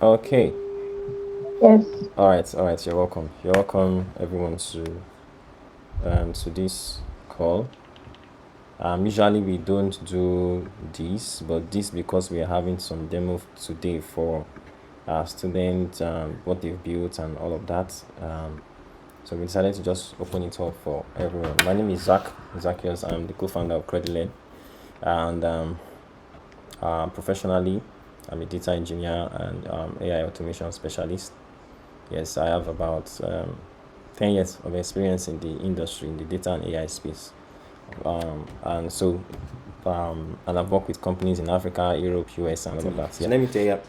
Okay. Yes. All right. You're welcome. You're welcome, everyone, to this call. Usually we don't do this, but this because we are having some demo today for our students, what they've built and all of that. So we decided to just open it up for everyone. My name is Zacchaeus. I'm the co-founder of Credit, and professionally, I'm a data engineer and AI automation specialist. Yes, I have about 10 years of experience in the industry, in the data and AI space. And I've worked with companies in Africa, Europe, US, and all of that. So let me tell you,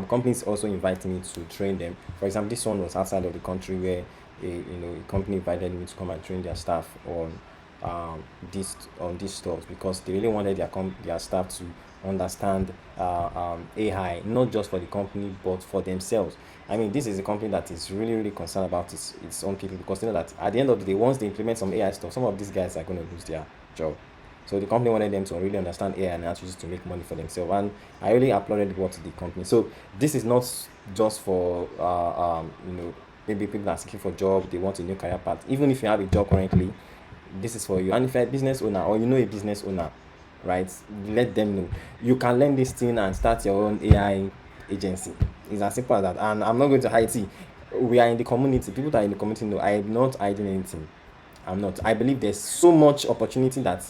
companies also invited me to train them. For example, this one was outside of the country where a company invited me to come and train their staff on these stuff because they really wanted their staff to understand AI, not just for the company but for themselves. I mean, this is a company that is really concerned about its own people because they know that at the end of the day, once they implement some AI stuff, some of these guys are going to lose their job. So the company wanted them to really understand AI and how to use it to make money for themselves. And I really applauded what the company. So this is not just for maybe people that are seeking for a job, they want a new career path. Even if you have a job currently, this is for you. And if you're a business owner or you know a business owner, right, let them know. You can learn this thing and start your own AI agency. It's as simple as that. And I'm not going to hide it. We are in the community. People that are in the community know I'm not hiding anything. I'm not. I believe there's so much opportunity that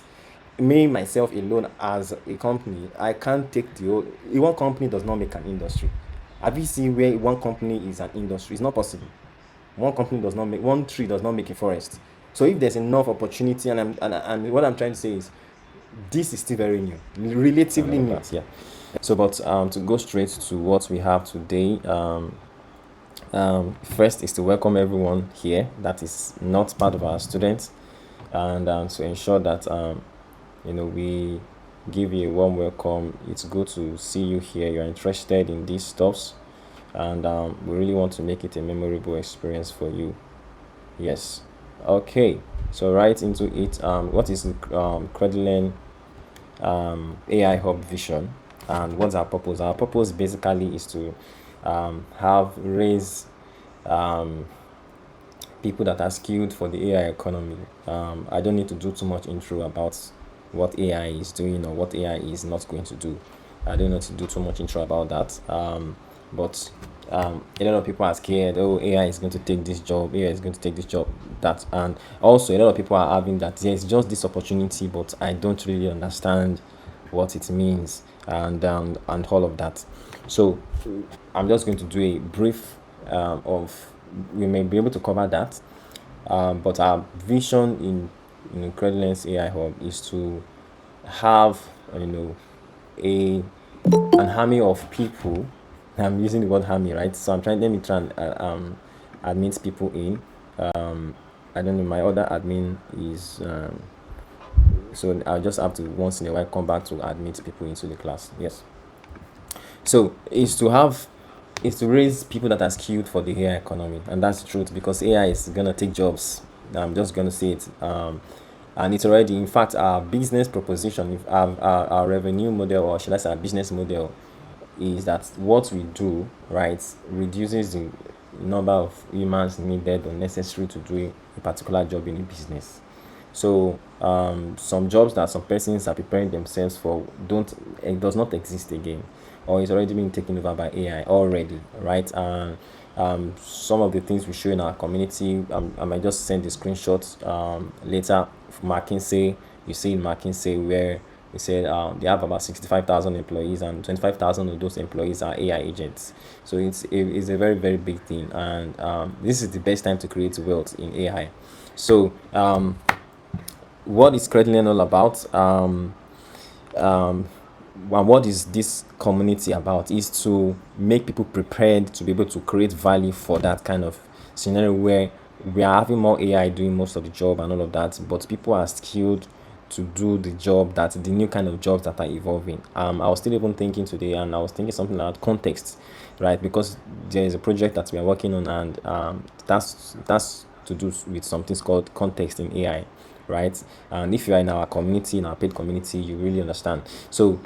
me myself alone as a company, I can't take the whole. One company does not make an industry. Have you seen where one company is an industry? It's not possible. One tree does not make a forest. So if there's enough opportunity, and what I'm trying to say is, this is still very new, relatively new. Yeah. So, but to go straight to what we have today, first is to welcome everyone here that is not part of our students, and to ensure that we give you a warm welcome. It's good to see you here. You're interested in these stuffs, and we really want to make it a memorable experience for you. Yes. Okay. So right into it. What is Credit AI Hub vision, and what's our purpose? Our purpose basically is to have raise people that are skilled for the AI economy. I don't need to do too much intro about what AI is doing or what AI is not going to do. I don't need to do too much intro about that. But a lot of people are scared. Oh, AI is going to take this job. AI is going to take this job. That, and also a lot of people are having that. There's just this opportunity, but I don't really understand what it means and all of that. So I'm just going to do a brief of, we may be able to cover that, but our vision in Credit AI Hub is to have a an army of people. I'm using the word army, right? So let me try and admit people in. I don't know, my other admin is so I'll just have to once in a while come back to admit people into the class. Yes. So is to raise people that are skilled for the AI economy, and that's the truth because AI is gonna take jobs. I'm just gonna say it. And it's already, in fact, our business proposition, if our revenue model, or should I say our business model, is that what we do, right, reduces the number of humans needed or necessary to do a particular job in a business. So some jobs that some persons are preparing themselves for don't it does not exist again, or it's already being taken over by AI already, right? And some of the things we show in our community, I might just send the screenshots later. McKinsey, you see in McKinsey where they said they have about 65,000 employees and 25,000 of those employees are AI agents. So it's a very big thing, and this is the best time to create wealth in AI. So what is Creditland all about? And what is this community about? Is to make people prepared to be able to create value for that kind of scenario where we are having more AI doing most of the job and all of that, but people are skilled to do the job, that the new kind of jobs that are evolving. I was still even thinking today, and I was thinking something about context, right? Because there is a project that we are working on, and that's to do with something called context in AI, right? And if you are in our community, in our paid community, you really understand. So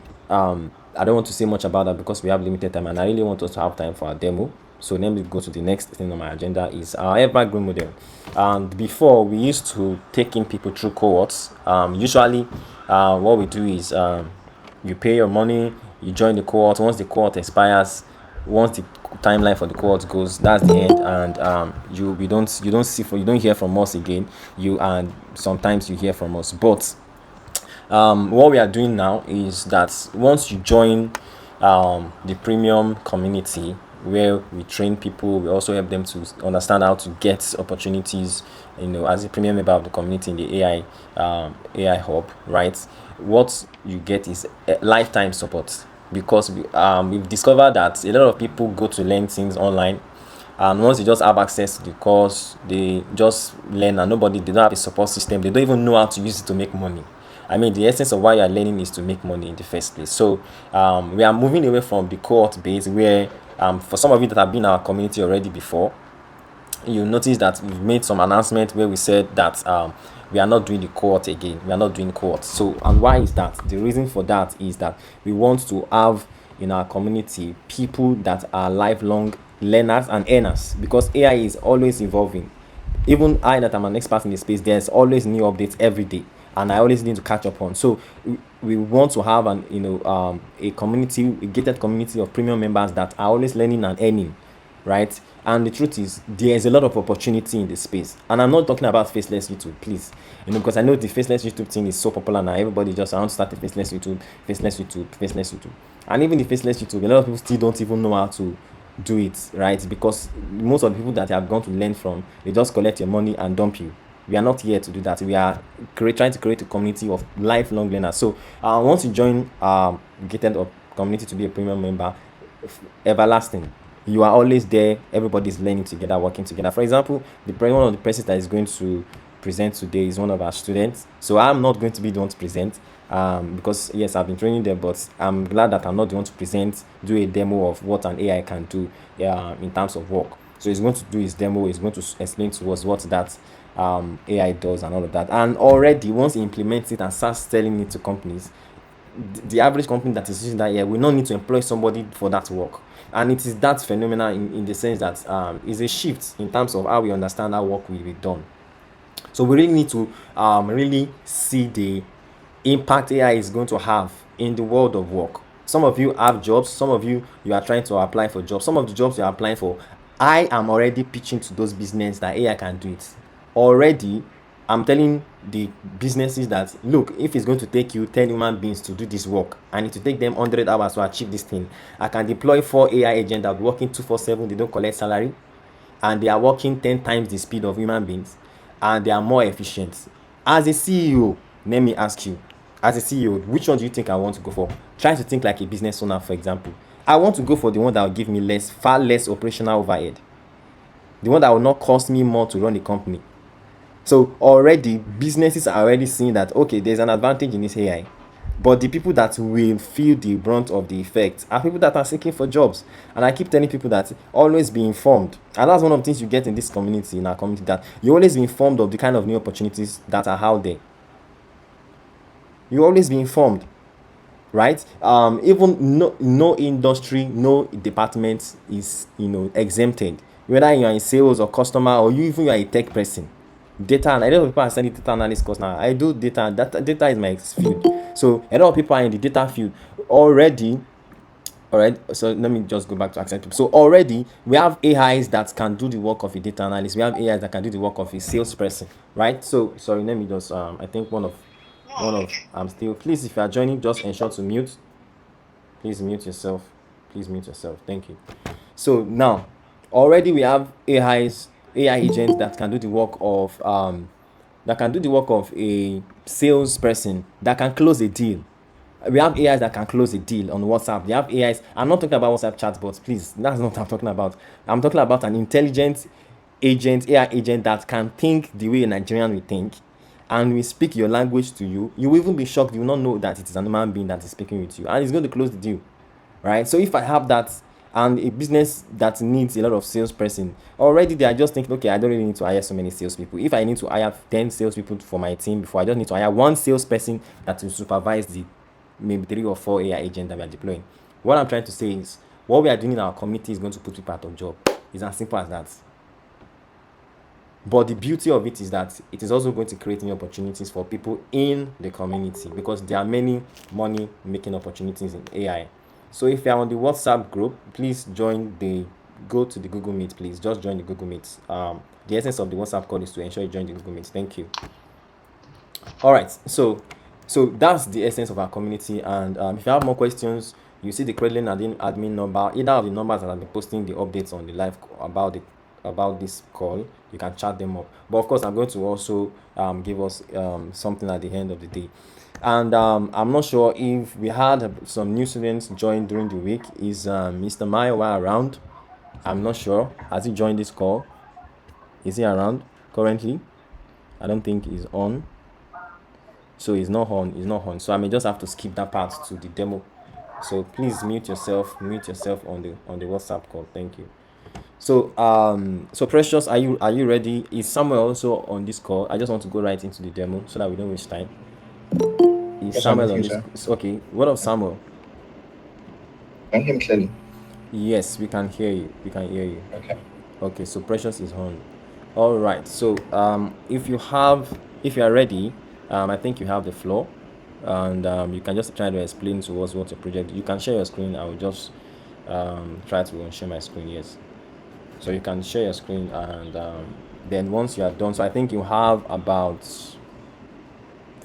I don't want to say much about that because we have limited time, and I really want us to have time for our demo. So let me go to the next thing on my agenda is our Evergreen model. And before, we used to take in people through cohorts. Usually, what we do is you pay your money, you join the cohort. Once the cohort expires, once the timeline for the cohort goes, that's the end, and you don't hear from us again. You and sometimes you hear from us, but what we are doing now is that once you join the premium community where we train people, we also help them to understand how to get opportunities, as a premium member of the community in the AI hub, right? What you get is lifetime support, because we've discovered that a lot of people go to learn things online, and once they just have access to the course, they just learn, and they don't have a support system. They don't even know how to use it to make money. I mean, the essence of why you are learning is to make money in the first place. So we are moving away from the cohort base, where for some of you that have been in our community already before, you notice that we've made some announcement where we said that we are not doing the cohort again. We are not doing cohort. So, and why is that? The reason for that is that we want to have in our community people that are lifelong learners and earners, because AI is always evolving. Even I, that I'm an expert in the space, there's always new updates every day, and I always need to catch up on. So we want to have a community, a gated community of premium members that are always learning and earning, right? And the truth is, there's a lot of opportunity in this space. And I'm not talking about faceless YouTube, please. Because I know the faceless YouTube thing is so popular now. Everybody just, I want to start a faceless YouTube, faceless YouTube, faceless YouTube. And even the faceless YouTube, a lot of people still don't even know how to do it, right? Because most of the people that you have gone to learn from, they just collect your money and dump you. We are not here to do that. We are trying to create a community of lifelong learners. So once you join gated community to be a premium member, everlasting, you are always there. Everybody's learning together, working together. For example, one of the persons that is going to present today is one of our students. So I'm not going to be the one to present, because yes, I've been training them, but I'm glad that I'm not the one to present, do a demo of what an AI can do in terms of work. So he's going to do his demo. He's going to explain to us what that AI does and all of that. And already, once he implements it and starts selling it to companies, the average company that is using that AI will not need to employ somebody for that work. And it is that phenomenon in the sense that is a shift in terms of how we understand how work will be done. So we really need to really see the impact AI is going to have in the world of work. Some of you have jobs. Some of you are trying to apply for jobs. Some of the jobs you are applying for, I am already pitching to those businesses that AI can do it. Already, I'm telling the businesses that, look, if it's going to take you 10 human beings to do this work, and it to take them 100 hours to achieve this thing, I can deploy 4 AI agents that are working 247, they don't collect salary, and they are working 10 times the speed of human beings, and they are more efficient. As a CEO, let me ask you, as a CEO, which one do you think I want to go for? Try to think like a business owner, for example. I want to go for the one that will give me far less operational overhead, the one that will not cost me more to run the company. So already businesses are already seeing that, okay, there's an advantage in this AI, but the people that will feel the brunt of the effect are people that are seeking for jobs. And I keep telling people that always be informed, and that's one of the things you get in this community, in our community, that you always be informed of the kind of new opportunities that are out there. You always be informed, right? Even no industry, no department is exempted, whether you are in sales or customer, or you are a tech person. Data, and a lot of people are studying data analyst course now. I do data. Data is my field. So a lot of people are in the data field already. All right. So let me just go back to accept people. So already we have AIs that can do the work of a data analyst. We have AIs that can do the work of a salesperson, right? So sorry, let me just I think one of I'm still. Please, if you are joining, just ensure to mute. Please mute yourself. Please mute yourself. Thank you. So now, already we have AI agents that can do the work of a salesperson, that can close a deal. We have AIs that can close a deal on WhatsApp. We have AIs. I'm not talking about WhatsApp chatbots, please. That's not what I'm talking about. I'm talking about an intelligent agent, AI agent that can think the way a Nigerian will think, and we speak your language to you. You will even be shocked. You will not know that it is an human being that is speaking with you, and it's going to close the deal, right? So if I have that, and a business that needs a lot of salesperson, already they are just thinking, okay, I don't really need to hire so many salespeople. If I need to hire 10 salespeople for my team before, I just need to hire one salesperson that will supervise the maybe 3 or 4 AI agents that we are deploying. What I'm trying to say is, what we are doing in our community is going to put people out of job. It's as simple as that. But the beauty of it is that it is also going to create new opportunities for people in the community, because there are many money making opportunities in AI. So if you're on the WhatsApp group, please go to the Google Meet, please. Just join the Google Meet. The essence of the WhatsApp call is to ensure you join the Google Meet. Thank you. All right. So that's the essence of our community. And if you have more questions, you see the Credlin admin number, either of the numbers that I've been posting the updates on the live about this call. You can chat them up. But of course, I'm going to also give us something at the end of the day. And I'm not sure if we had some new students join during the week. Is Mr. Mayowa around? I'm not sure. Has he joined this call? Is he around currently? I don't think he's on. So he's not on. He's not on. So I may just have to skip that part to the demo. So please mute yourself. Mute yourself on the WhatsApp call. Thank you. So Precious, are you ready? Is Samuel also on this call? I just want to go right into the demo so that we don't waste time. Is Yes, I'm Samuel with on you, this? sir. Okay. What of Samuel? Can you hear me clearly? Yes, we can hear you. We can hear you. Okay. Okay, so Precious is on. All right. So if you are ready, I think you have the floor, and you can just try to explain to us what your project. You can share your screen. I will just try to share my screen. Yes. So you can share your screen, and then once you are done, so I think you have about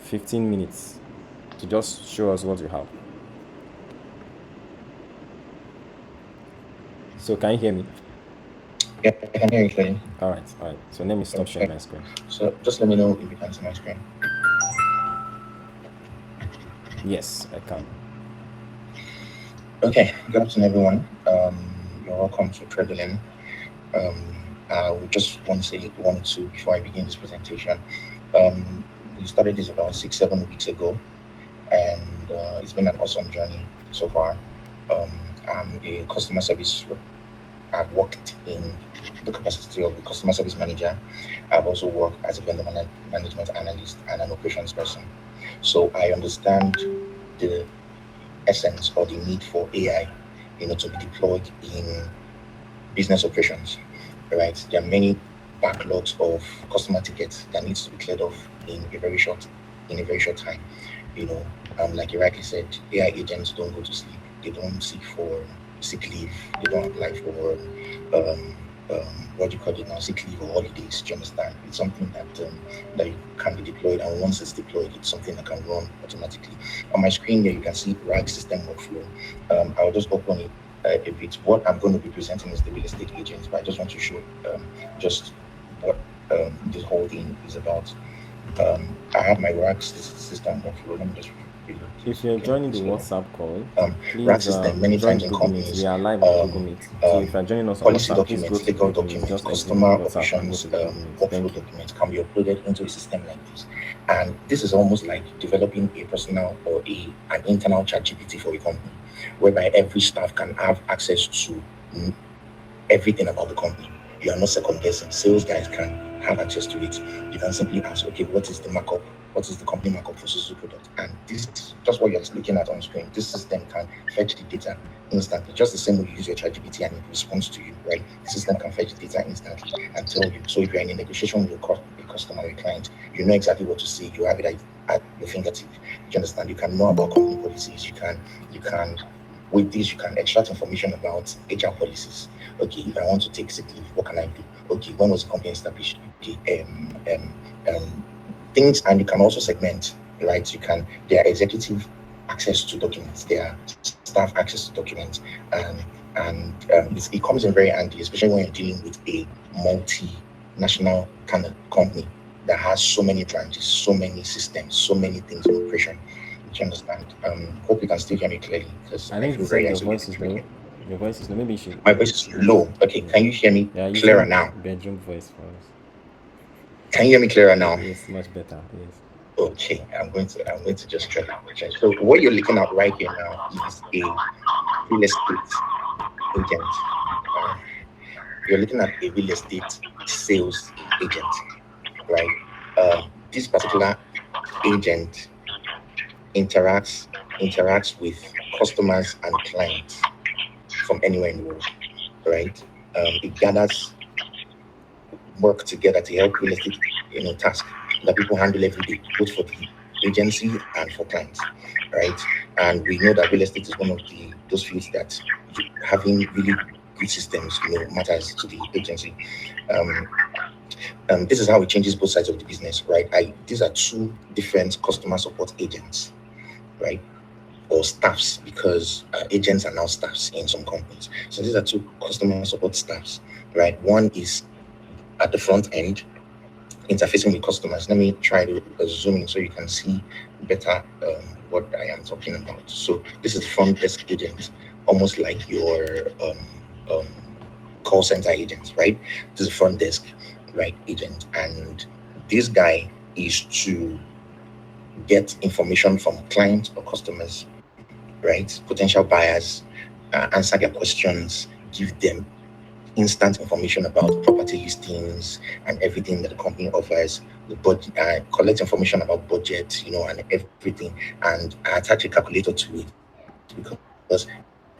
15 minutes to just show us what you have. So can you hear me? Yeah, I can hear you clearly. All right. All right. So let me stop sharing Okay. my screen. So just let me know if you can see my screen. Yes, I can. Okay. Good afternoon, everyone. You're welcome to Trevelin. I would just want to say one or two before I begin this presentation. We started this about 6-7 weeks ago, and it's been an awesome journey so far. I'm a customer service. I've worked in the capacity of a customer service manager. I've also worked as a management analyst and an operations person. So I understand the essence or the need for AI, to be deployed in business operations. Right? There are many backlogs of customer tickets that needs to be cleared off in a very short time. You know, like you rightly said, AI agents don't go to sleep. They don't seek for sick leave. They don't apply for um, what do you call it now, sick leave or holidays. Do you understand? It's something that you can be deployed, and once it's deployed, it's something that can run automatically. On my screen there, you can see RAG system workflow. I'll just open it a bit. What I'm going to be presenting is the real estate agents, but I just want to show just what this whole thing is about. I have my RAG system workflow. Let me just reload If this. you're Okay, joining the so WhatsApp call, RAG please system many join times the in Google Meet. We companies, are live on the Google Meet. So if you're joining us on policy WhatsApp, please go documents, to the legal Google Meet. documents, Just exit customer WhatsApp and go operations, to the Google Meet. workflow Thank you. documents can be uploaded into a system like this. And this is almost like developing a personal or an internal chat GPT for a company, whereby every staff can have access to everything about the company. You are not second guessing. Sales guys can have access to it. You can simply ask, okay, what is the markup? What is the company markup for social product? And this is just what you're looking at on screen. This system can fetch the data instantly, just the same way you use your ChatGPT and it responds to you, right? The system can fetch the data instantly and tell you. So if you're in a negotiation with a customer or a client, you know exactly what to say. You have it at your fingertip. You understand? You can know about company policies. You can with this, you can extract information about HR policies. Okay, if I want to take sick leave, what can I do? Okay, when was the company established? Okay, things, and you can also segment, right? There are executive access to documents, there are staff access to documents, and it comes in very handy, especially when you're dealing with a multinational kind of company that has so many branches, so many systems, so many things in operation. You understand? Hope you can still hear me clearly because I I think you feel very said your voice isolated is right low. here. Your voice is low. Maybe you should. My voice is low. Okay, can you hear me Yeah, clearer using now? bedroom voice for us. Can you hear me clearer now? Yes, much better. Yes. Okay, I'm going to just try that. Okay. So what you're looking at right here now is a real estate agent. Uh, you're looking at a real estate sales agent, right? This particular agent interacts. interacts with customers and clients from anywhere in the world, right? It gathers work together to help real estate, task that people handle every day, both for the agency and for clients, right? And we know that real estate is one of the those fields that having really good systems, matters to the agency. Um, this is how it changes both sides of the business, right? These are two different customer support agents, right? Or staffs, because agents are now staffs in some companies. So these are two customer support staffs, right? One is at the front end interfacing with customers. Let me try to zoom in so you can see better what I am talking about. So this is front desk agent, almost like your um, call center agent, right? This is front desk, right, agent, and this guy is to get information from clients or customers, right? Potential buyers, answer their questions, give them instant information about property listings and everything that the company offers, the budget, collect information about budget, and everything, and attach a calculator to it, because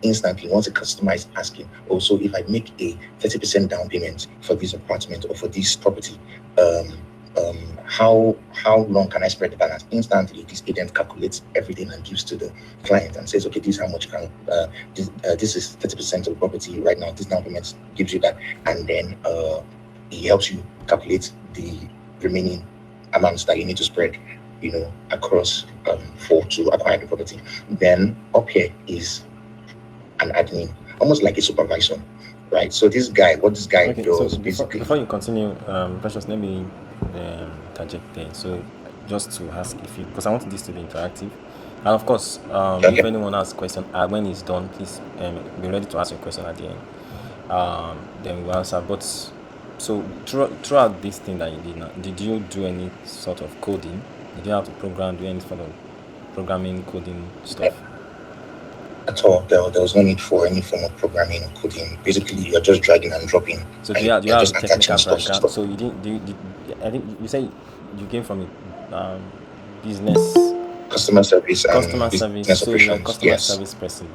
instantly, once a customer is asking, also if I make a 30% down payment for this apartment or for this property, um, how long can I spread the balance? Instantly, this agent calculates everything and gives to the client and says, okay, this is how much can this is 30% of the property right now. This down payment gives you that, and then he helps you calculate the remaining amounts that you need to spread, across for to acquire the property. Then up here is an admin, almost like a supervisor, right? So this guy, what this guy Okay, so does before basically. you continue, Precious, let me interject there. So just to ask if you, because I want this to be interactive, and of course, if Okay. anyone has a question, when it's done, please be ready to ask your question at the end. Then we'll answer. But so throughout this thing that you did now, did you do any sort of coding? Did you have to do any sort of programming, coding stuff? At all. There was no need for any form of programming or coding. Basically, you're just dragging and dropping, So and do you you're have a just attaching technical stuff to background? stuff. So you didn't I think you say you came from a business Customer service customer and service. business So you were a operations. customer Yes, service person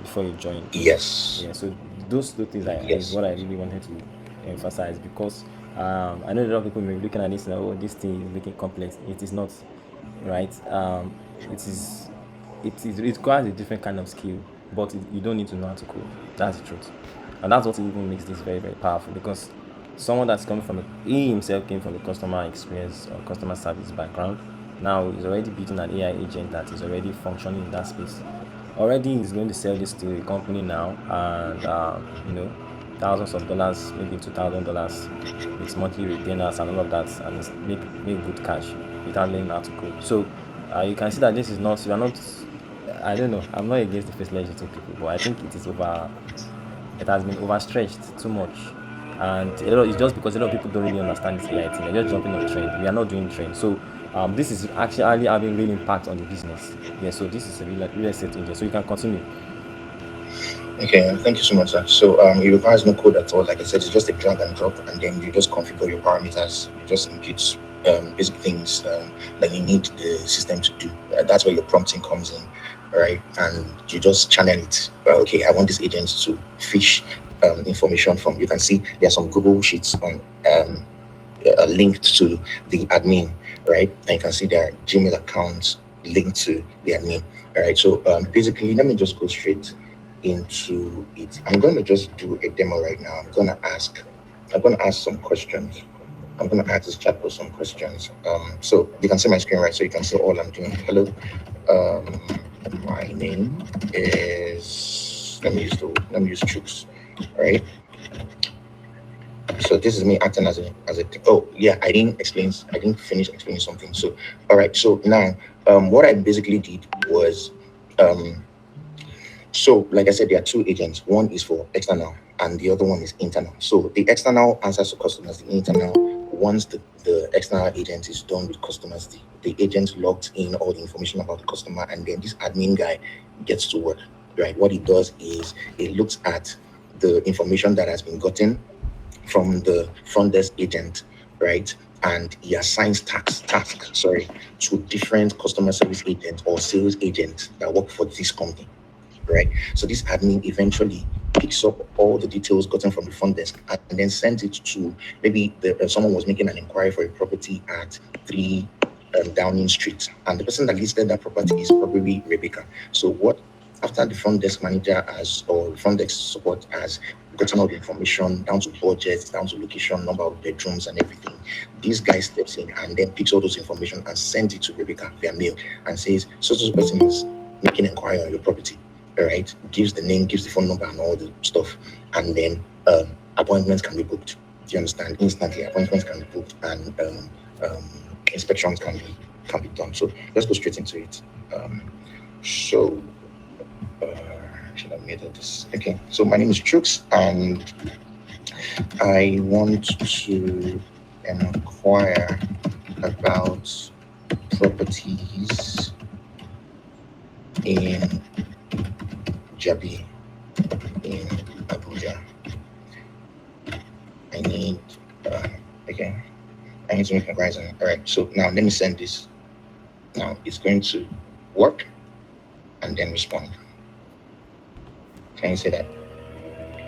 before you joined. yes, Yeah. So those two things is yes. what I really wanted to emphasize, because I know a lot of people may be looking at this and, oh, this thing is making complex. It is not, right? It is it requires a different kind of skill, but you don't need to know how to code. That's the truth, and that's what even makes this very very powerful, because someone that's coming from he himself came from a customer experience or customer service background. Now he's already building an AI agent that is already functioning in that space. Already he's going to sell this to a company now, and thousands of dollars, maybe $2,000 with monthly retainers and all of that, and make good cash without learning how to code. So you can see that this is not, you are not, I don't know, I'm not against the faceless people, but I think it has been overstretched too much. And it's just because a lot of people don't really understand this AI thing. They're just jumping on trend. We are not doing trend. So this is actually having real impact on the business. Yeah, so this is a real estate agent. So you can continue. Okay, thank you so much, sir. So it requires no code at all. Like I said, it's just a drag and drop, and then you just configure your parameters. You just input basic things that you need the system to do. That's where your prompting comes in, right? And you just channel it. Okay, I want this agent to fish information from. You can see there's some Google Sheets on linked to the admin, right? And you can see their Gmail accounts linked to the admin. All right. So basically, let me just go straight into it. I'm going to just do a demo right now. I'm going to ask some questions. I'm going to ask this chatbot some questions. So you can see my screen, right? So you can see all I'm doing. Hello. Um, my name is, let me use Chooks, right? So this is me acting as a oh yeah, I didn't finish explaining something. So all right, so now what I basically did was um so like I said, there are two agents. One is for external and the other one is internal. So the external answers to customers, the internal, once the external agent is done with customers, the agent logs in all the information about the customer, and then this admin guy gets to work. Right. What he does is he looks at the information that has been gotten from the front desk agent, right? and he assigns tasks to different customer service agents or sales agents that work for this company, right? So this admin eventually picks up all the details gotten from the front desk and then sends it to maybe someone was making an inquiry for a property at 3 Downing Street, and the person that listed that property is probably Rebecca. So what? After the front desk manager has or front desk support has gotten all the information down to budgets, down to location, number of bedrooms, and everything, this guy steps in and then picks all those information and sends it to Rebecca via mail and says, so person is making inquiry on your property. All right, gives the name, gives the phone number, and all the stuff, and then appointments can be booked. Do you understand? Instantly, appointments can be booked, and inspections can be done. So let's go straight into it. So should have made this. Okay, so my name is Chooks, and I want to inquire about properties in Jabi in Abuja. I need to make inquiries. All right, so now let me send this. Now it's going to work and then respond. Can you say that?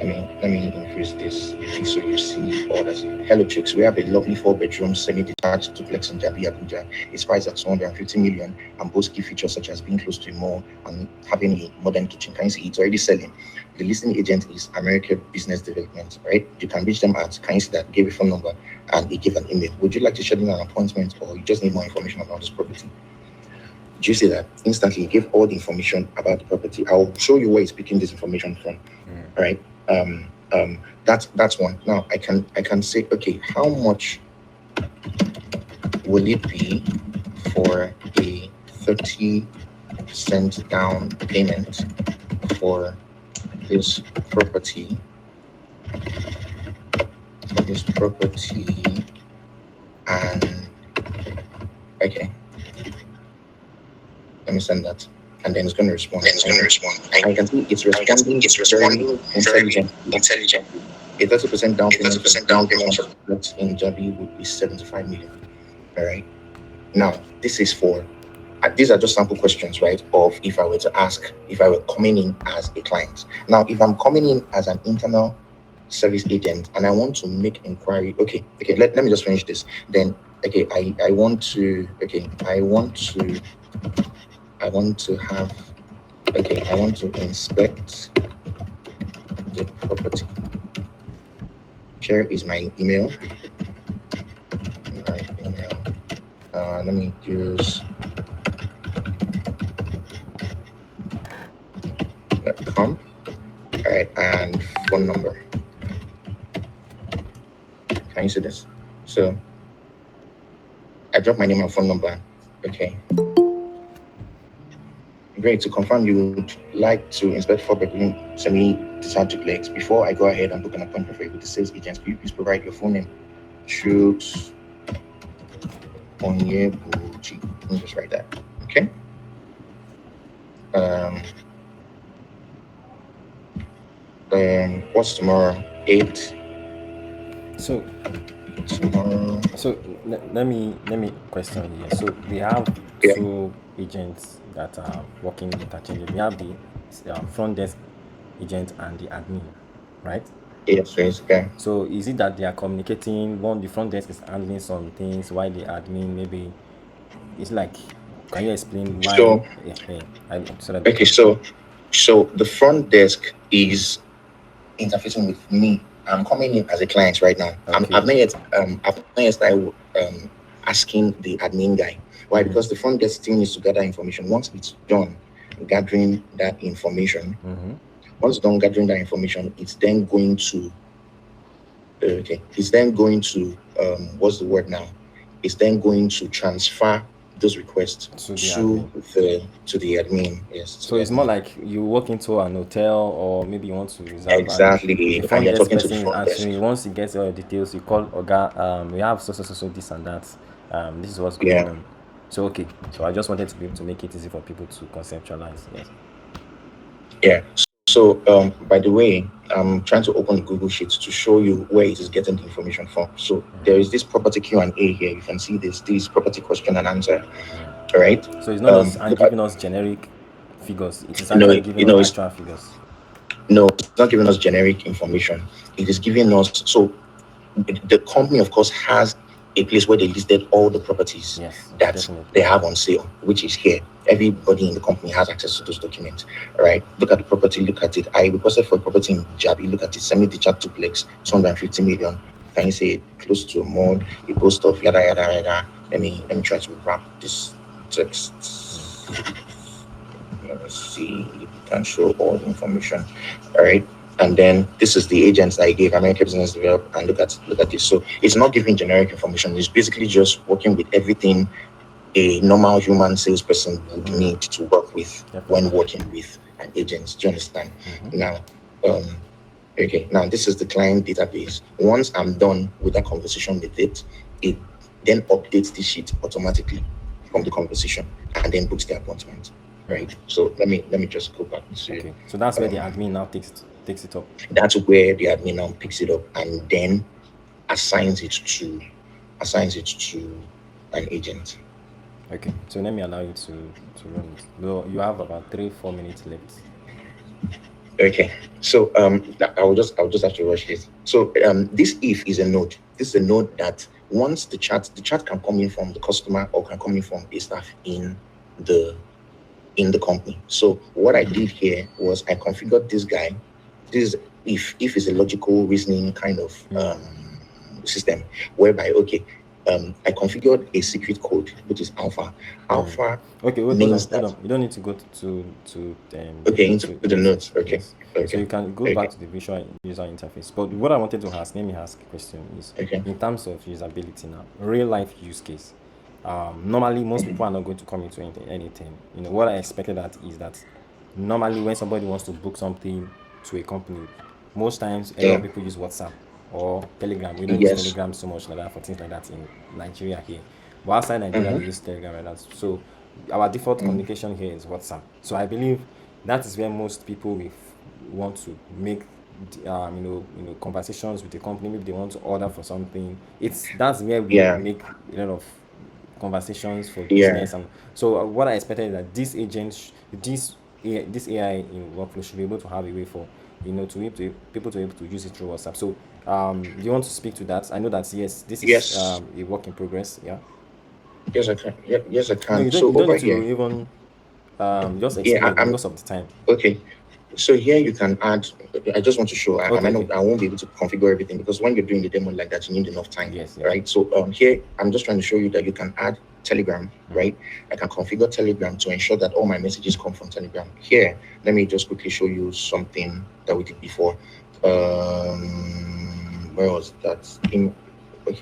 Let me increase this so you see all that. Hello, chicks. We have a lovely 4-bedroom semi-detached duplex in Jabi, Abuja. It's priced at 250 million and boasts key features such as being close to a mall and having a modern kitchen. Can you see it's already selling? The listing agent is American Business Development, right? You can reach them at, can you see that? Give a phone number and they give an email. Would you like to schedule an appointment or you just need more information about this property? Do you see that? Instantly give all the information about the property. I'll show you where it's picking this information from. All right. That's one. Now I can say, okay, how much will it be for a 30% down payment for this property? And okay, let me send that. And then it's going to respond. I can see it's responding. Very intelligently. A 30% down payment in Jabi would be 75 million. All right. Now this is for. These are just sample questions, right? Of if I were coming in as a client. Now, if I'm coming in as an internal service agent and I want to make inquiry, okay. Let me just finish this. Then, okay, I want to inspect the property. Here is my email. Let me use .com. All right, and phone number. Can you see this? So I drop my name and phone number. Okay. Great. To confirm, you would like to inspect 4-bedroom semi-detached duplex. Before I go ahead and book an appointment for you with the sales agent, could you please provide your full name? Chooks Onyebuchi. Let me just write that. Okay. Then what's tomorrow? 8. So Tomorrow. So let me question here. So we have 2 agents that are working interchangeably. We have the front desk agent and the admin, right? Yes, okay. So is it that they are communicating? The front desk is handling some things while the admin maybe it's like. Can you explain why? So the front desk is interfacing with me. I'm coming in as a client right now. Okay. I've not yet started asking the admin guy. Why? Because the front desk still needs to gather information. Once it's done gathering that information, once done gathering that information, it's then going to what's the word now? It's then going to transfer those requests to the admin. Yes. So it's more like you walk into an hotel or maybe you want to reserve. Exactly. The front desk person is answering. Once you get all the details, you call Oga. We have so this and that. This is what's going on. So okay. So I just wanted to be able to make it easy for people to conceptualize. Yes. Yeah. So by the way, I'm trying to open the Google Sheet to show you where it is getting the information from. So there is this property Q&A here. You can see this property question and answer. All right. So it's not just Look giving us generic figures. It is no, actually giving us actual figures. no, it's not giving us generic information. It is giving us, so the company, of course, has a place where they listed all the properties that definitely. they have on sale, which is here. Everybody in the company has access to those documents. All right. Look at the property, look at it. I requested for a property in Jabi. Look at it, semi-detached duplex, 250 million. Can you say close to a mall, a post of yada yada yada? Let me try to wrap this text. Let's see, you can show all the information. All right. And then this is the agents I gave, American Business Develop, and look at this. So it's not giving generic information. It's basically just working with everything a normal human salesperson would need to work with when working with an agent. Do you understand? Now, okay. Now this is the client database. Once I'm done with that conversation with it, it then updates the sheet automatically from the conversation and then books the appointment. Right. So let me just go back to. Okay. So that's where the admin now takes it up. That's where the admin now picks it up and then assigns it to an agent. Okay. So let me allow you to run it. Well, you have about 3-4 minutes left. Okay. So I will just have to rush this. So this if is a node. This is a node that once the chat can come in from the customer or can come in from a staff in the company. So what I did here was I configured this guy. This if is a logical reasoning kind of system whereby I configured a secret code which is alpha. Alpha. Okay, hold on. You don't need to go to into the notes. Okay. Yes. Okay. So you can go back to the visual user interface. But what I wanted to ask, let me ask a question, is in terms of usability now, real life use case. Normally most people are not going to come into anything. What I expected is that normally when somebody wants to book something to a company, most times a lot of people use WhatsApp or Telegram. We don't use Telegram so much like that for things like that in Nigeria here. But outside Nigeria, we use Telegram like that. So our default communication here is WhatsApp. So I believe that is where most people will want to make conversations with the company. Maybe they want to order for something. That's where we make a lot of conversations for business. And so what I expected is that this agent, this AI workflow should be able to have a way for people to be able to use it through WhatsApp. So do you want to speak to that? I know that this is a work in progress. Yeah. Yes, I can. Yes, I can. No, you don't need to even just explain because of the time. Okay. So here you can add. I just want to show. I won't be able to configure everything because when you're doing the demo like that, you need enough time. Yes. Right. So here I'm just trying to show you that you can add Telegram. Right. I can configure Telegram to ensure that all my messages come from Telegram. Here, let me just quickly show you something that we did before. Where was that? The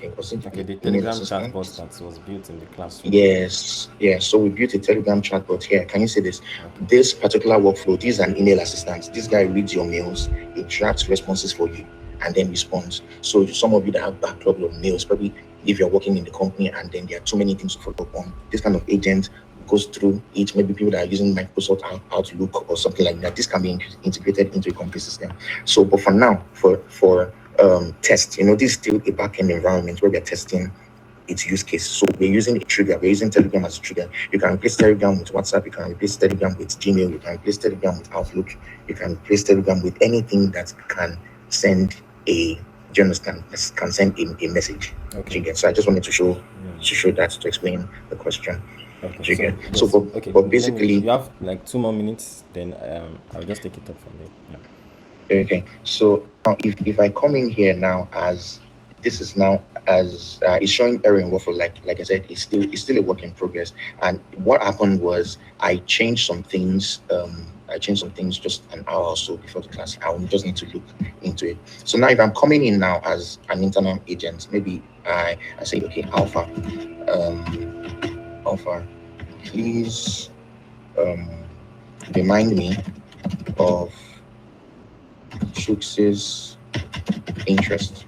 Telegram chatbot that was built in the classroom. Yes. So we built a Telegram chatbot here. Can you see this? This particular workflow, this is an email assistant. This guy reads your mails, it drafts responses for you, and then responds. So some of you that have backlog of mails, probably if you're working in the company and then there are too many things to follow up on, this kind of agent goes through it. Maybe people that are using Microsoft Outlook or something like that. This can be integrated into a complete system. So, but for now, for test, this is still a backend environment where we're testing its use case. So we're using a trigger. We're using Telegram as a trigger. You can replace Telegram with WhatsApp. You can replace Telegram with Gmail. You can replace Telegram with Outlook. You can replace Telegram with anything that can send a. Do you understand? Can send a message. Okay. So I just wanted to show that to explain the question. Okay. But basically, you have like 2 more minutes. Then I'll just take it up from there. Yeah. Okay, so now if I come in here now as this is now as it's showing error in workflow, like I said, it's still a work in progress. And what happened was I changed some things. Just an hour or so before the class. I will just need to look into it. So now if I'm coming in now as an internal agent, maybe I say, okay, Alpha, please remind me of Chux's interest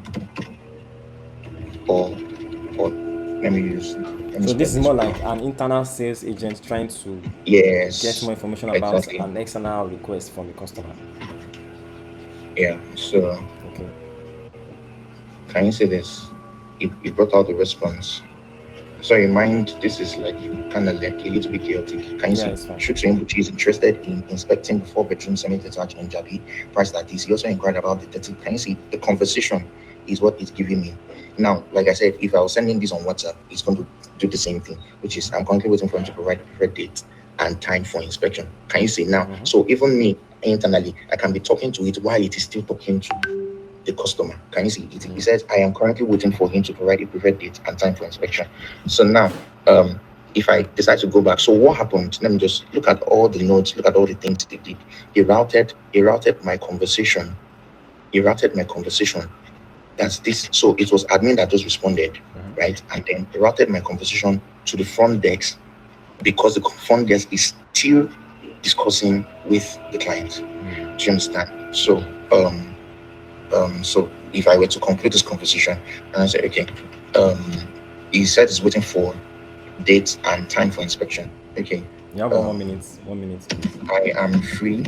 or let me use. So this is more like an internal sales agent trying to get more information about an external request from the customer. Yeah. So Okay. can you say this? It brought out the response. Sorry, mind, this is like kind of like a little bit chaotic. Can you Yeah, see? it's fine. Should Mbuchi is interested in inspecting the four-bedroom semi-detached in Jabi, price that is. He also inquired about the 30. Can you see? The conversation is what it's giving me. Now, like I said, if I was sending this on WhatsApp, it's going to do the same thing, which is I'm currently waiting for him to provide the preferred date and time for inspection. Can you see now? Mm-hmm. So even me internally, I can be talking to it while it is still talking to the customer. Can you see it? He Yeah. says, I am currently waiting for him to provide a preferred date and time for inspection. So now, if I decide to go back, so what happened? Let me just look at all the notes, look at all the things they did. He routed my conversation. He routed my conversation. That's this. So it was admin that just responded, Mm-hmm. right? And then he routed my conversation to the front desk because the front desk is still discussing with the client. Mm. Do you understand? So if I were to conclude this conversation and I say, okay, um, he said he's waiting for dates and time for inspection. Okay, You have one more um, minute. 1 minute, please. I am free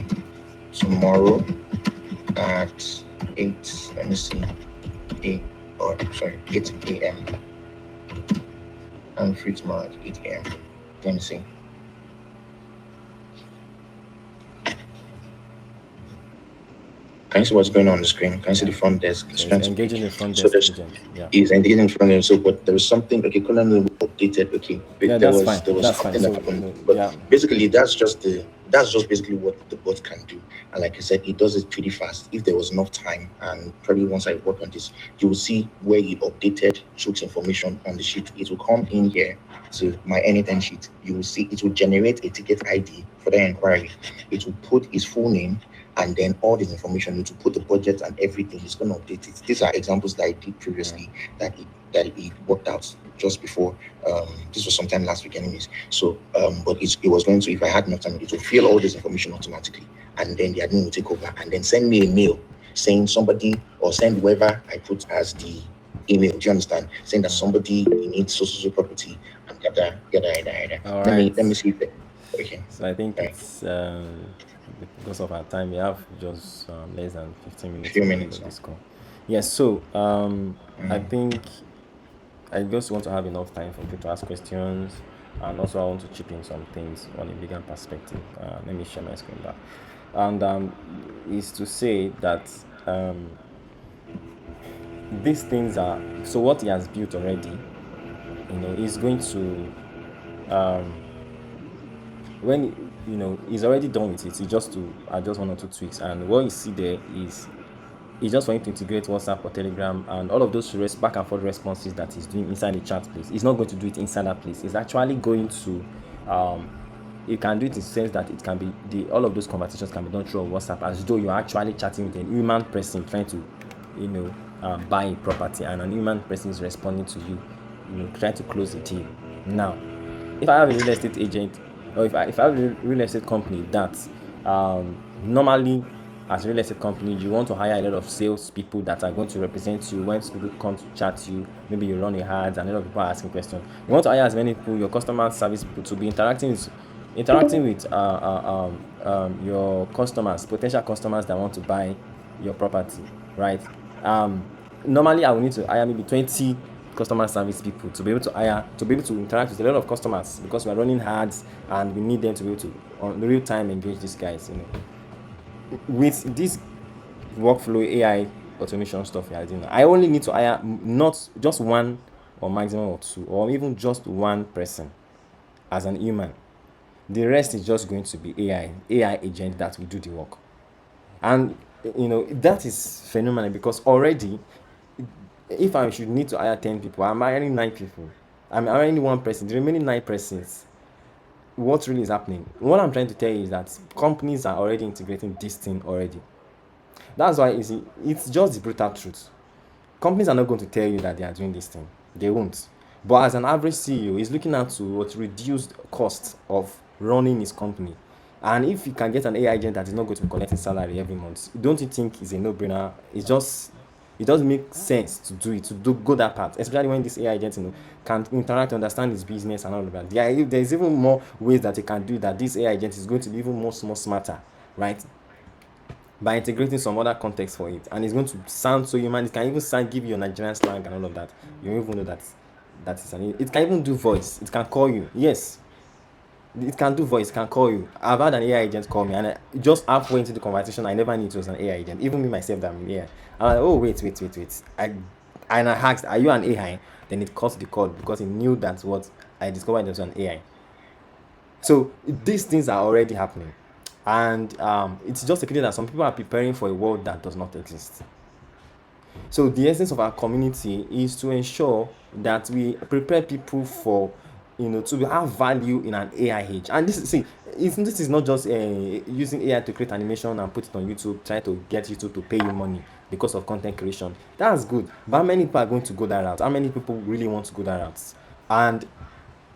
tomorrow at 8, let me see, 8, or sorry, 8 a.m. I'm free tomorrow at 8 a.m. Let me see. Can you see what's going on the screen? Can you see the Yeah. front desk? It's So it's trying to pick. engaging the front So desk there's agent. Yeah. is engaging front end. So, but there was something. Okay, couldn't updated. Okay, but Yeah, there that's was fine. there was That's fine. something that So happened. But yeah. basically, that's just basically what the bot can do. And like I said, it does it pretty fast. If there was enough time, and probably once I work on this, you will see where it updated truth information on the sheet. It will come in here to my anytime sheet. You will see it will generate a ticket ID for the inquiry. It will put his full name and then all this information. It will put the budget and everything. It's going to update it. These are examples that I did Yeah. previously that it worked out just before. This was sometime last week, anyways. So, but it was going to, if I had enough time, it will fill all this information automatically, and then the admin will take over and then send me a mail saying somebody or send whoever I put as the email. Do you understand? Saying that Mm. somebody needs so property and yada yada yada yada. All Let right. me see if okay. So I think Right. it's because of our time, we have just less than 15 A minutes few to the end minutes of now. this call. Yes. So I Mm. think I just want to have enough time for people to ask questions, and also I want to chip in some things on a bigger perspective. Let me share my screen back, and is to say that these things are so what he has built already. Is going to when he's already done with it. He just to adjust one or two tweaks, and what you see there is it's just for him to integrate WhatsApp or Telegram and all of those back and forth responses that he's doing inside the chat place. He's not going to do it inside that place. He's actually going to you can do it in the sense that it can be all of those conversations can be done through WhatsApp as though you're actually chatting with a human person trying to buy a property, and an human person is responding to you, trying to close the deal. Now, if I have a real estate agent, or if I have a real estate company that normally, as a real estate company, you want to hire a lot of sales people that are going to represent you when people come to chat you. Maybe you run a ads and a lot of people are asking questions. You want to hire as many people, your customer service people, to be interacting with your customers, potential customers that want to buy your property, right? Normally I will need to hire maybe 20 customer service people to be able to interact with a lot of customers, because we're running ads and we need them to be able to on real time engage these guys. With this workflow AI automation stuff we are doing, I only need to hire not just one, or maximum or two, or even just one person as an human. The rest is just going to be AI agent that will do the work. And that is phenomenal, because already, if I should need to hire 10 people, I'm hiring 9 people. I'm hiring one person. The remaining 9 persons, what really is happening? What I'm trying to tell you is that companies are already integrating this thing already. That's why it's just the brutal truth. Companies are not going to tell you that they are doing this thing. They won't. But as an average CEO, he's looking at to what reduced cost of running his company. And if you can get an AI agent that is not going to be collecting salary every month, don't you think it's a no-brainer? It doesn't make sense to do it, to go that part, especially when this AI agent can interact, understand his business and all of that. There's even more ways that he can do that. This AI agent is going to be even more smarter, right? by integrating some other context for it, and it's going to sound so human. It can even sound, give you your Nigerian slang and all of that. You don't even know that that is an. It can even do voice. It can call you. Yes, it can do voice. It can call you. I've had an AI agent call me, and just halfway into the conversation, I never knew it was an AI agent. Even me myself, that I'm here. I'm like, oh wait. I asked, are you an AI? Then it cut the call because it knew that what I discovered it was an AI. So these things are already happening, and it's just a case that some people are preparing for a world that does not exist. So the essence of our community is to ensure that we prepare people for, to have value in an AI age. And this is not just using AI to create animation and put it on YouTube, trying to get YouTube to pay you money because of content creation. That's good, but how many people are going to go that route? How many people really want to go that route? And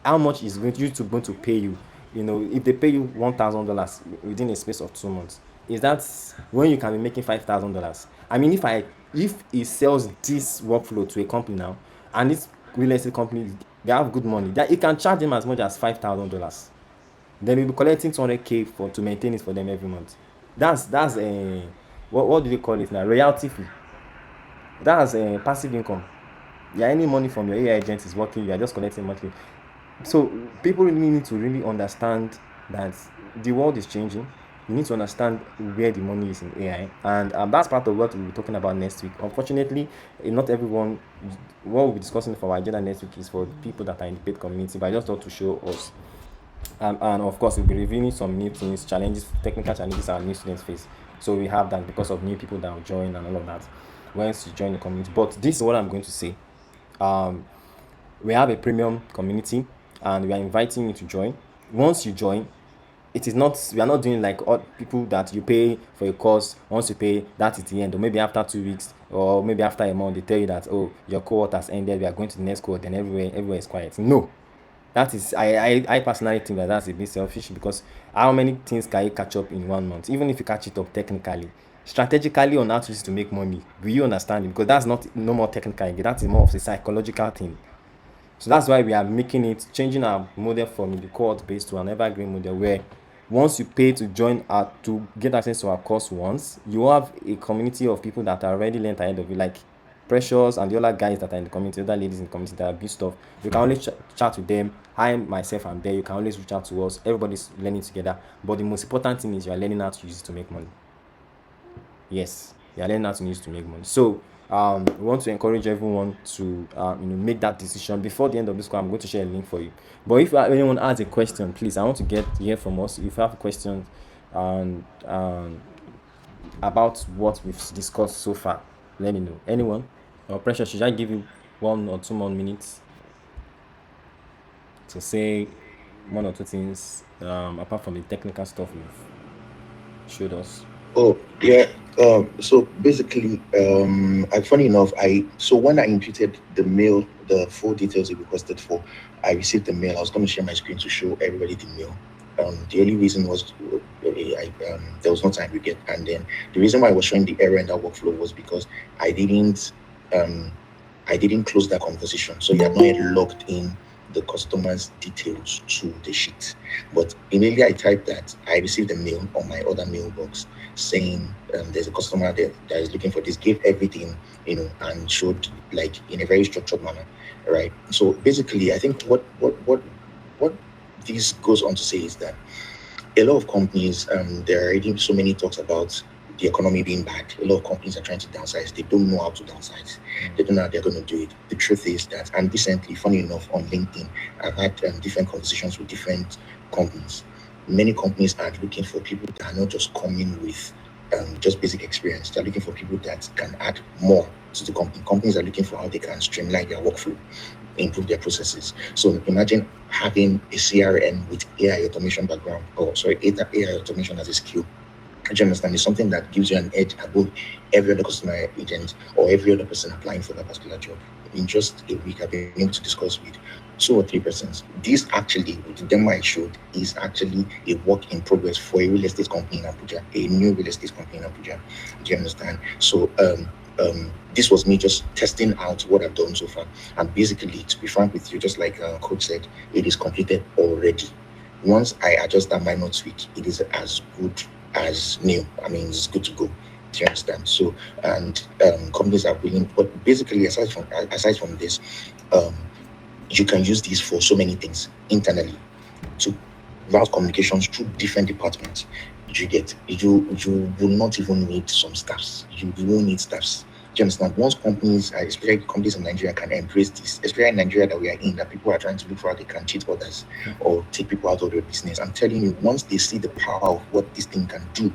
how much is YouTube going to pay you? If they pay you $1,000 within a space of 2 months, is that when you can be making $5,000? I mean, if he sells this workflow to a company now, and this real estate company, they have good money, that he can charge them as much as $5,000. Then he'll be collecting 200K to maintain it for them every month. That's a, what do they call it now? Royalty fee. That's a passive income. Yeah, any money from your AI agent is working, you are just collecting monthly. So people really need to really understand that the world is changing. You need to understand where the money is in AI, and that's part of what we'll be talking about next week. Unfortunately, not everyone. What we'll be discussing for our agenda next week is for people that are in the paid community, but I just thought to show us. And of course, we'll be reviewing some new things, challenges, technical challenges our new students face. So we have that because of new people that will join and all of that once you join the community. But this is what I'm going to say. Um, we have a premium community, and we are inviting you to join. Once you join, it is not, we are not doing like all people that you pay for a course. Once you pay, that is the end, or maybe after 2 weeks, or maybe after a month, they tell you that, oh, your cohort has ended, we are going to the next cohort, then everywhere is quiet. No, that is, I personally think that that's a bit selfish, because how many things can you catch up in 1 month? Even if you catch it up technically, strategically, on how to use it to make money, will you understand it? Because that's not, no more technical again, that is more of a psychological thing. So that's why we are making it, changing our model from the cohort based to an evergreen model, where once you pay to join our, to get access to our course once, you have a community of people that are already learned ahead of you, like Precious and the other guys that are in the community, other ladies in the community that are built stuff. You can always chat with them. I myself am there. You can always reach out to us. Everybody's learning together. But the most important thing is you are learning how to use it to make money. Yes, you are learning how to use it to make money. So we want to encourage everyone to make that decision before the end of this call. I'm going to share a link for you. But if anyone has a question, please, I want to hear from us. If you have questions about what we've discussed so far, let me know. Anyone? Or Pressure, should I give you 1 or 2 more minutes to say one or two things apart from the technical stuff you've showed us? Oh, yeah. So basically, funny enough, so when I imputed the mail, the full details you requested for, I received the mail. I was going to share my screen to show everybody the mail. The only reason was there was no time to get, and then the reason why I was showing the error in that workflow was because I didn't close that conversation, so you had not yet logged in the customer's details to the sheet. But immediately I typed that, I received a mail on my other mailbox saying there's a customer there that is looking for this, gave everything, and showed like in a very structured manner, right? So basically, I think what this goes on to say is that a lot of companies, there are already so many talks about the economy being bad. A lot of companies are trying to downsize. They don't know how to downsize. They don't know how they're going to do it. The truth is that, and recently, funny enough, on LinkedIn, I've had different conversations with different companies. Many companies are looking for people that are not just coming with just basic experience. They're looking for people that can add more to the company. Companies are looking for how they can streamline their workflow, improve their processes. So imagine having a CRM with AI automation background, AI automation as a skill. Do you understand? It's something that gives you an edge above every other customer agent or every other person applying for that particular job. In just a week, I've been able to discuss with 2 or 3 persons. This actually, the demo I showed, is actually a work in progress for a real estate company in Abuja, a new real estate company in Abuja. Do you understand? So this was me just testing out what I've done so far. And basically, to be frank with you, just like Coach said, it is completed already. Once I adjust that minor tweak, it is as good as new. I mean, it's good to go. Do you understand? So, and companies are willing, but basically, aside from this, um, you can use these for so many things internally to route communications through different departments. You will not even need some staffs. You won't need staffs. Do you understand? Once companies, especially companies in Nigeria, can embrace this, especially in Nigeria that we are in, that people are trying to look for how they can cheat others or take people out of their business. I'm telling you, once they see the power of what this thing can do,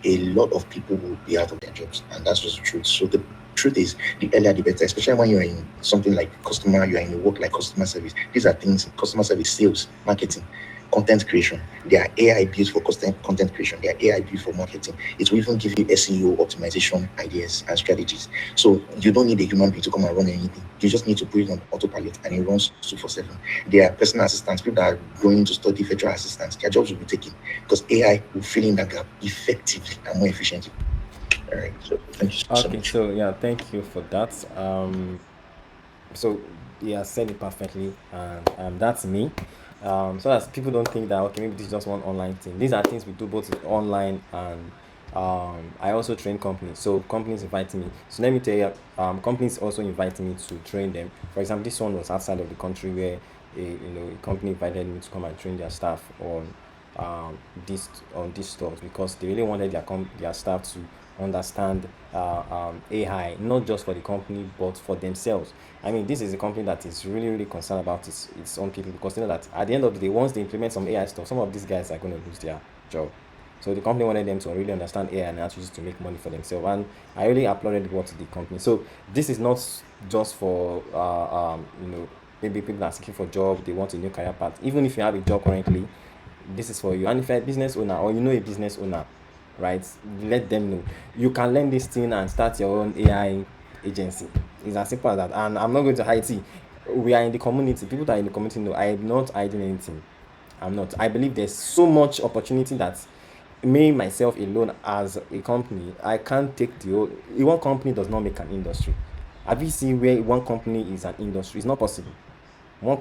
a lot of people will be out of their jobs, and that's just the truth. So the truth is, the earlier the better, especially when you're in something like you're in a work like customer service. These are things: customer service, sales, marketing, content creation. They are AI built for content creation. They are AI built for marketing. It will even give you SEO optimization ideas and strategies. So you don't need a human being to come and run anything. You just need to put it on autopilot, and it runs 2/7. There are personal assistants, people that are going to study virtual assistants. Their jobs will be taken because AI will fill in that gap effectively and more efficiently. All right. So thank you so Okay, much. so yeah, thank you for that. So yeah, said it perfectly, and that's me. So that people don't think that okay, maybe this is just one online thing. These are things we do both online and I also train companies. So companies invite me. So let me tell you, companies also invite me to train them. For example, this one was outside of the country where a company invited me to come and train their staff um, this on these stores because they really wanted their staff to understand AI, not just for the company but for themselves. I mean, this is a company that is really concerned about its own people because they know that at the end of the day, once they implement some AI stuff, some of these guys are going to lose their job. So the company wanted them to really understand AI and actually use it to make money for themselves. And I really applauded what the company. So this is not just for maybe people that are seeking for job, they want a new career path. Even if you have a job currently, this is for you. And if you're a business owner or you know a business owner, right, let them know you can learn this thing and start your own AI agency. It's as simple as that. And I'm not going to hide it. We are in the community. People that are in the community know I am not hiding anything. I'm not. I believe there's so much opportunity that me myself alone as a company, I can't take the whole. One company does not make an industry. Have you seen where one company is an industry? It's not possible. One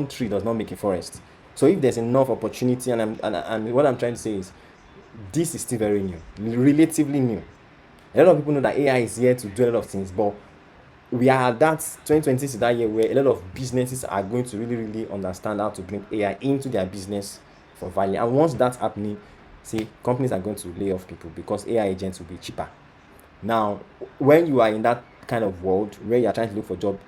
tree does not make a forest. So if there's enough opportunity, and what I'm trying to say is, this is still very new, relatively new. A lot of people know that AI is here to do a lot of things, but we are at that 2020 is that year where a lot of businesses are going to really understand how to bring AI into their business for value. And once that's happening, see, companies are going to lay off people because AI agents will be cheaper. Now, when you are in that kind of world where you are trying to look for a job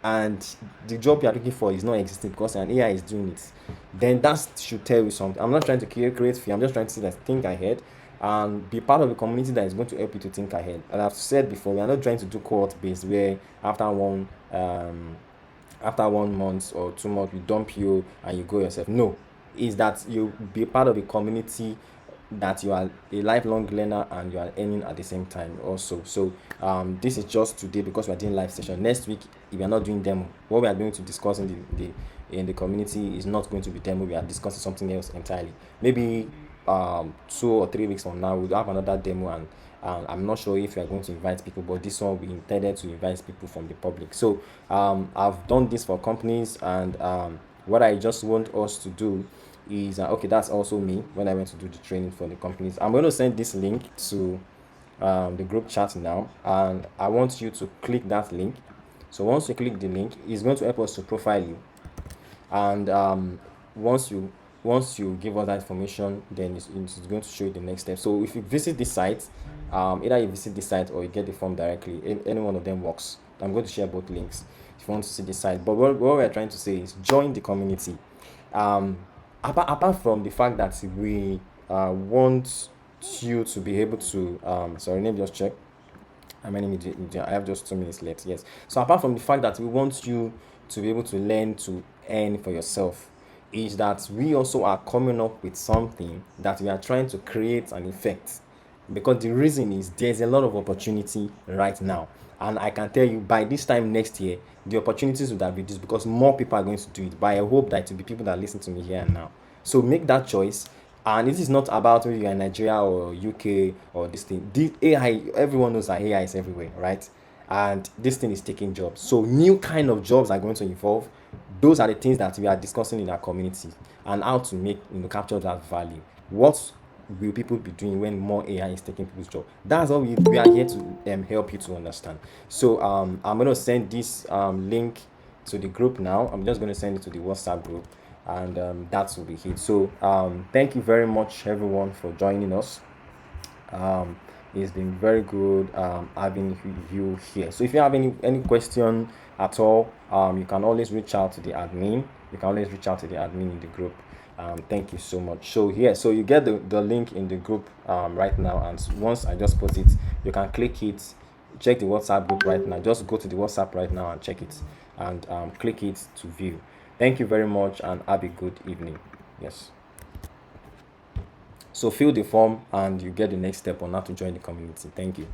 and the job you are looking for is not existing because an AI is doing it, then that should tell you something. I'm not trying to create fear. I'm just trying to say that think ahead and be part of a community that is going to help you to think ahead. And I've said before, we are not trying to do cohort based where after 1 month or 2 months we dump you and you go yourself. No, is that you be part of a community that you are a lifelong learner and you are earning at the same time also. So this is just today because we are doing live session. Next week, if we are not doing demo, what we are going to discuss in the community is not going to be demo. We are discussing something else entirely. Maybe 2 or 3 weeks from now we'll have another demo, and I'm not sure if we are going to invite people, but this one we intended to invite people from the public. So I've done this for companies, and what I just want us to do is okay, that's also me when I went to do the training for the companies. I'm going to send this link to the group chat now, and I want you to click that link. So once you click the link, it's going to help us to profile you, and once you give us that information, then it's going to show you the next step. So if you visit this site, either you visit this site or you get the form directly, any one of them works. I'm going to share both links if you want to see the site. But what we're trying to say is join the community. um apart from the fact that we want you to be able to sorry, let me just check how many minutes. I have just 2 minutes left. Yes. So apart from the fact that we want you to be able to learn to earn for yourself, is that we also are coming up with something that we are trying to create an effect. Because the reason is there's a lot of opportunity right now, and I can tell you by this time next year the opportunities would have reduced because more people are going to do it. But I hope that it will be people that listen to me here and now. So make that choice. And this is not about whether you're in Nigeria or UK or this thing. The AI, everyone knows that AI is everywhere, right? And this thing is taking jobs. So new kind of jobs are going to evolve. Those are the things that we are discussing in our community and how to make capture that value. What will people be doing when more AI is taking people's job? That's what we are here to help you to understand. So I'm going to send this link to the group now. I'm just going to send it to the WhatsApp group, and that will be it. So thank you very much, everyone, for joining us. It's been very good having you here. So if you have any question at all, you can always reach out to the admin. You can always reach out to the admin in the group. Thank you so much. So yeah, so you get the link in the group right now, and once I just put it, you can click it, check the WhatsApp group right now. Just go to the WhatsApp right now and check it, and click it to view. Thank you very much, and have a good evening. Yes. So fill the form and you get the next step on how to join the community. Thank you.